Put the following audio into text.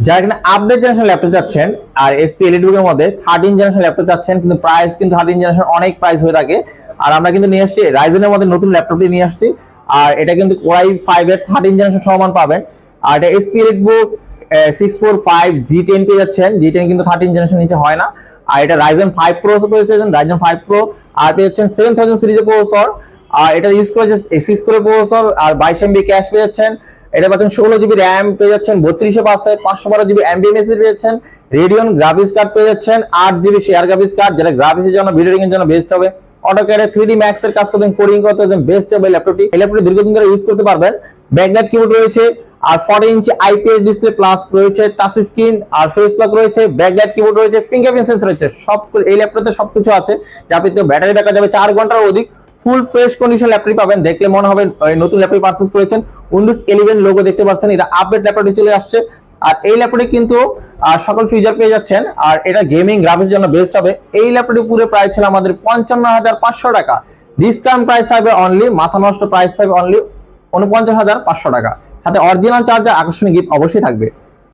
যারা এখানে update generation laptop চাচ্ছেন আর এসপি এলিটবুক এর মধ্যে 13 জেনারেশন ল্যাপটপ চাচ্ছেন, কিন্তু প্রাইস কিন্তু 13 জেনারেশন অনেক প্রাইস হয়ে থাকে। আর আমরা কিন্তু নিয়ে আসছি রাইজেনের মধ্যে নতুন ল্যাপটপটি নিয়ে আসছি, আর এটা কিন্তু কোরাই 5 এর 13 জেনারেশন সমান পাবেন। আর এটা এসপি এলিটবুক 645 G10 পেয়ে যাচ্ছেন। G10 কিন্তু 13 জেনারেশন নিচে হয় না। আর এটা রাইজেন 5 প্রো পেয়ে যাচ্ছেন, রাইজেন 5 প্রো। আর পেয়ে যাচ্ছেন 7000 সিরিজের প্রসেসর, আর এটা ইউজ করেছে A6 করে প্রসেসর, আর 22 MB ক্যাশ পেয়ে যাচ্ছেন। এটা পাচ্ছেন 16 জিবি র্যাম পেয়ে যাচ্ছেন, 3205 512 জিবি এমবিএমএস পেয়ে যাচ্ছেন। রেডিয়ন গ্রাফিক্স কার্ড পেয়ে যাচ্ছেন, 8 জিবি শেয়ার গ্রাফিক্স কার্ড, যেটা গ্রাফিক্সের জন্য ভিডিও এডিটিং এর জন্য বেস্ট হবে। অটোক্যাডে 3D ম্যাক্স এর কাজ করতে কোডিং করতে বেস্ট হবে ল্যাপটপটি। এই ল্যাপটপটি দীর্ঘদিন ধরে ইউজ করতে পারবেন। ব্যাকলাইট কিবোর্ড রয়েছে, আর 40 ইঞ্চি আইপিএস ডিসপ্লে প্লাস রয়েছে, টাচ স্ক্রিন আর ফেস লক রয়েছে, ব্যাকলাইট কিবোর্ড রয়েছে, ফিঙ্গারপ্রিন্ট সেন্সর রয়েছে। সব এই ল্যাপটপে সবকিছু আছে। যাতে ব্যাটারি ব্যাকআপ যাবে 4 ঘন্টার অধিক। ফুল ফ্রেশ কন্ডিশন ল্যাপটপ পাবেন, দেখলে মনে হবে নতুন ল্যাপটপ পারচেজ করেছেন। উইন্ডোজ 11 লোগো দেখতে পাচ্ছেন, এটা আপডেট ল্যাপটপে চলে আসছে। আর এই ল্যাপটপে কিন্তু সকল ফিচার পেয়ে যাচ্ছেন, আর এটা গেমিং গ্রাফিক্স জন্য বেস্ট হবে। এই ল্যাপটপটি পুরো প্রাইস ছিল আমাদের 55,500 টাকা। ডিসকাউন্ট প্রাইস থাকবে অনলি, মাথা নষ্ট প্রাইস থাকবে অনলি 49,500 টাকা। সাথে অরিজিনাল চার্জার, আকর্ষণীয় গিফট অবশ্যই থাকবে।